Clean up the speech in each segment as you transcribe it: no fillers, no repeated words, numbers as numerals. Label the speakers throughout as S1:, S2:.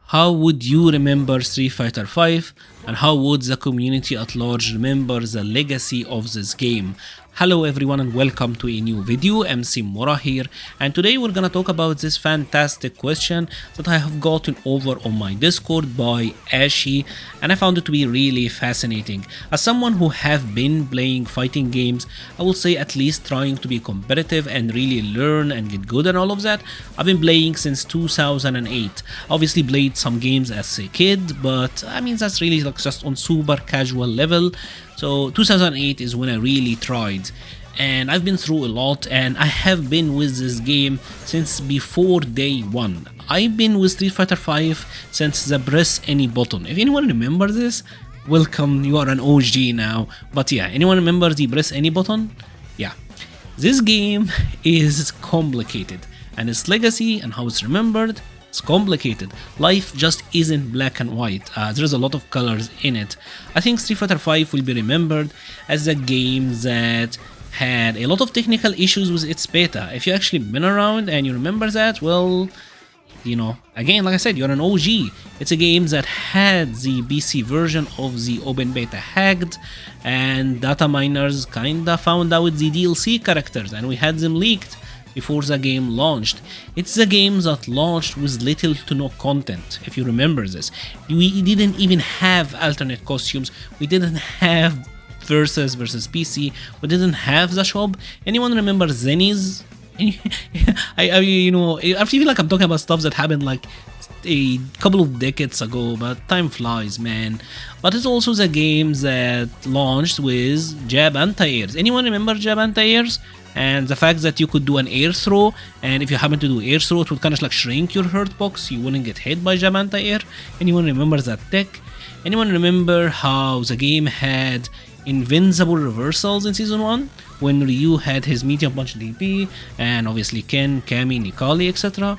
S1: How would you remember Street Fighter V, and how would the community at large remember the legacy of this game? Hello everyone and welcome to a new video. MC Mora here, and today we're gonna talk about this fantastic question that I have gotten over on my Discord by Ashi, and I found it to be really fascinating. As someone who have been playing fighting games, I will say at least trying to be competitive and really learn and get good and all of that, I've been playing since 2008. Obviously played some games as a kid, but I mean that's really like just on super casual level. So 2008 is when I really tried, and I've been through a lot, and I have been with this game since before day one. I've been with Street Fighter V since the press any button. If anyone remember this, welcome, you are an OG now. But yeah, anyone remember the press any button? Yeah, this game is complicated, and its legacy and how it's remembered, it's complicated. Life just isn't black and white. There's a lot of colors in it. I think Street Fighter V will be remembered as a game that had a lot of technical issues with its beta. If you actually been around and you remember that, well, you know, again, like I said, you're an OG. It's a game that had the PC version of the open beta hacked, and data miners kinda found out the DLC characters, and we had them leaked before the game launched. It's a game that launched with little to no content, if you remember this. We didn't even have alternate costumes, we didn't have versus PC, we didn't have the shop. Anyone remember Zennies? I feel like I'm talking about stuff that happened like a couple of decades ago, but time flies, man. But it's also the game that launched with jab anti-airs. Anyone remember jab anti-airs? And the fact that you could do an air throw, and if you happen to do air throw, it would kind of like shrink your hurt box, you wouldn't get hit by jab anti-air. Anyone remember that tech? Anyone remember how the game had invincible reversals in season 1? When Ryu had his medium punch DP, and obviously Ken, Kami, Nikali, etc.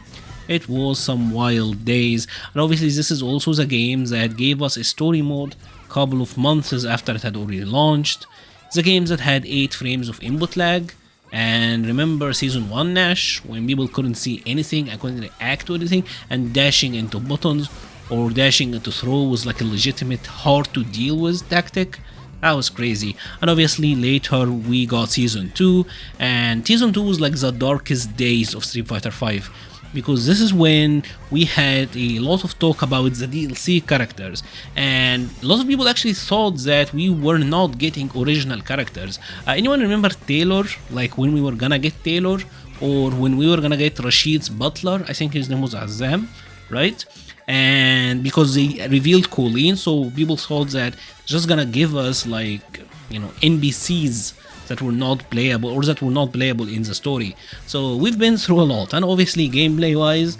S1: It was some wild days, and obviously this is also the game that gave us a story mode a couple of months after it had already launched. The game that had 8 frames of input lag. And remember season 1 Nash, when people couldn't see anything, I couldn't react to anything, and dashing into buttons or dashing into throw was like a legitimate hard to deal with tactic. That was crazy. And obviously later we got season 2, and season 2 was like the darkest days of Street Fighter V, because this is when we had a lot of talk about the DLC characters, and a lot of people actually thought that we were not getting original characters. Anyone remember Taylor, like when we were gonna get Taylor, or when we were gonna get Rashid's butler? I think his name was Azam, right? And because they revealed Colleen, so people thought that it's just gonna give us like, you know, NPCs that were not playable, or that were not playable in the story. So we've been through a lot, and obviously gameplay wise,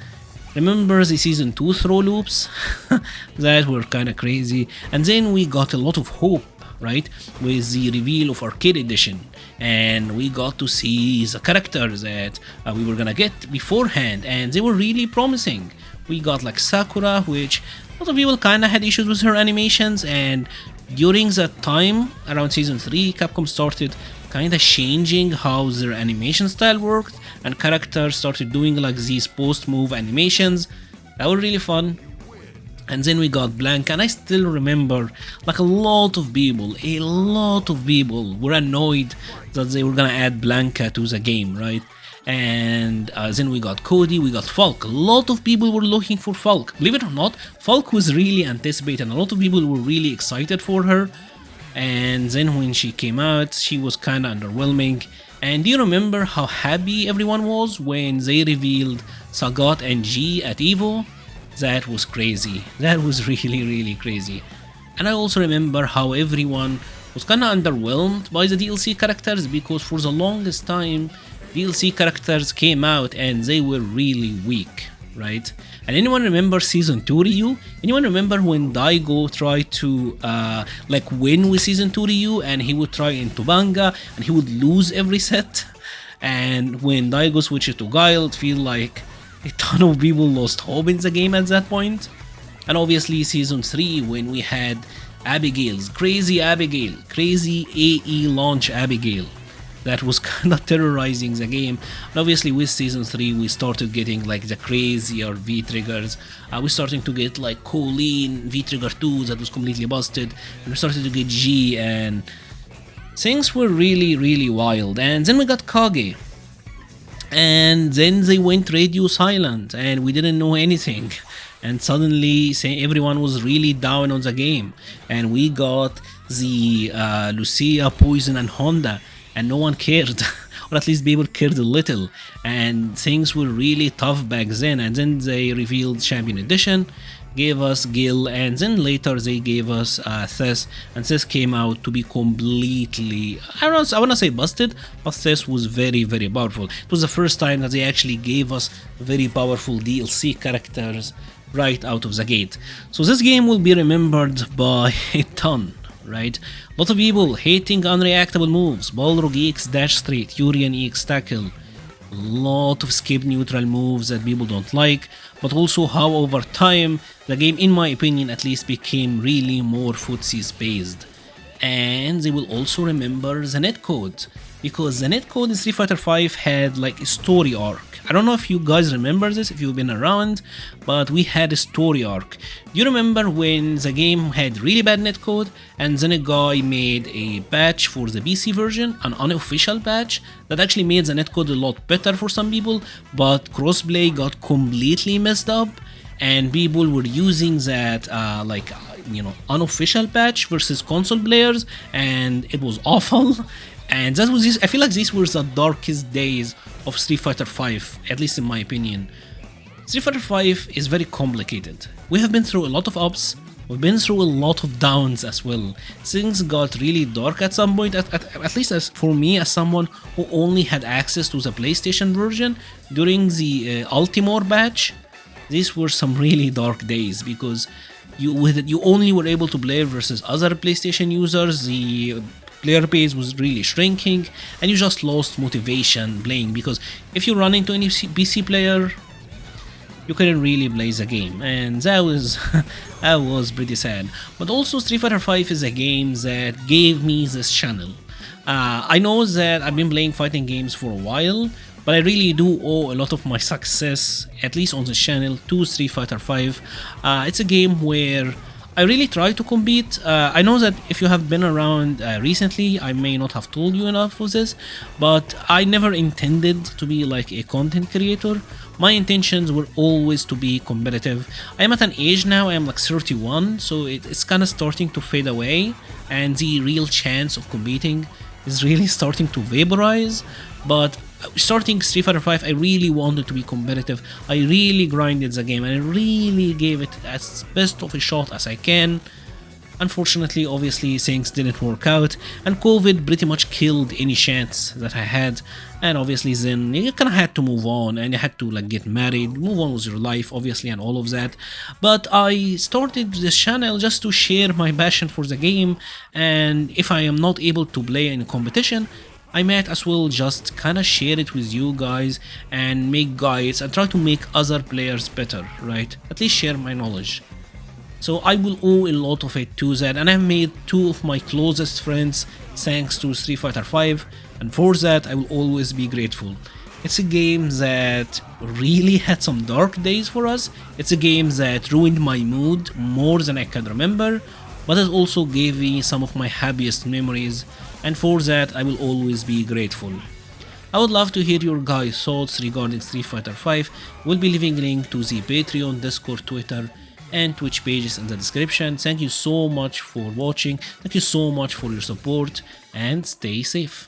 S1: remember the season 2 throw loops that were kind of crazy. And then we got a lot of hope, right, with the reveal of Arcade Edition, and we got to see the characters that we were gonna get beforehand, and they were really promising. We got like Sakura, which a lot of people kind of had issues with her animations, and during that time, around season 3, Capcom started kind of changing how their animation style worked, and characters started doing like these post-move animations that were really fun. And then we got Blanca, and I still remember like a lot of people were annoyed that they were gonna add Blanca to the game, right? And then we got Cody, we got Falk. A lot of people were looking for Falk. Believe it or not, Falk was really anticipated, and a lot of people were really excited for her. And then when she came out, she was kind of underwhelming. And do you remember how happy everyone was when they revealed Sagat and G at EVO? That was crazy. That was really crazy. And I also remember how everyone was kind of underwhelmed by the DLC characters, because for the longest time DLC characters came out and they were really weak, right? And anyone remember season 2 Ryu? Anyone remember when Daigo tried to like win with season 2 Ryu, and he would try into Banga and he would lose every set? And when Daigo switched to Guile, it feel like a ton of people lost hope in the game at that point. And obviously season 3, when we had Abigail's crazy AE launch Abigail, that was kind of terrorizing the game. And obviously with season 3 we started getting like the crazier V triggers. We're starting to get like Colleen V trigger 2 that was completely busted, and we started to get G, and things were really wild. And then we got Kage, and then they went radio silent and we didn't know anything, and suddenly everyone was really down on the game, and we got the Lucia, Poison and Honda, and no one cared or at least people cared a little, and things were really tough back then. And then they revealed Champion Edition, gave us Gil, and then later they gave us Thess, and Thess came out to be completely, I want to say busted, but Thess was very powerful. It was the first time that they actually gave us very powerful DLC characters right out of the gate. So this game will be remembered by a ton, right? A lot of people hating unreactable moves, Balrog EX dash straight, Urian EX tackle, a lot of skip neutral moves that people don't like, but also how over time the game, in my opinion at least, became really more footsies based. And they will also remember the netcode, because the netcode in Street Fighter V had like a story arc. I don't know if you guys remember this, if you've been around, but we had a story arc. Do you remember when the game had really bad netcode, and then a guy made a patch for the PC version, an unofficial patch, that actually made the netcode a lot better for some people, but crossplay got completely messed up, and people were using that unofficial patch versus console players, and it was awful. And that was I feel like these were the darkest days of Street Fighter V, at least in my opinion. Street Fighter V is very complicated. We have been through a lot of ups, we've been through a lot of downs as well. Things got really dark at some point, at least as for me, as someone who only had access to the PlayStation version during the Ultimore batch. These were some really dark days, because you only were able to play versus other PlayStation users. The player base was really shrinking, and you just lost motivation playing, because if you run into any PC player, you couldn't really play the game, and that was that was pretty sad. But also Street Fighter V is a game that gave me this channel. I know that I've been playing fighting games for a while, but I really do owe a lot of my success, at least on this channel, to Street Fighter V. It's a game where I really try to compete. I know that if you have been around recently, I may not have told you enough for this, but I never intended to be like a content creator. My intentions were always to be competitive. I am at an age now, I am like 31, so it's kind of starting to fade away, and the real chance of competing is really starting to vaporize. But starting Street Fighter V, I really wanted to be competitive. I really grinded the game, and I really gave it as best of a shot as I can. Unfortunately, obviously, things didn't work out, and COVID pretty much killed any chance that I had. And obviously then you kind of had to move on, and you had to like get married, move on with your life, obviously, and all of that. But I started this channel just to share my passion for the game, and if I am not able to play in a competition, I might as well just kind of share it with you guys and make guides and try to make other players better, right? At least share my knowledge. So I will owe a lot of it to that, and I've made two of my closest friends thanks to Street Fighter V, and for that I will always be grateful. It's a game that really had some dark days for us. It's a game that ruined my mood more than I can remember, but it also gave me some of my happiest memories, and for that I will always be grateful. I would love to hear your guys' thoughts regarding Street Fighter V. We'll be leaving a link to the Patreon, Discord, Twitter, and Twitch pages in the description. Thank you so much for watching, thank you so much for your support, and stay safe.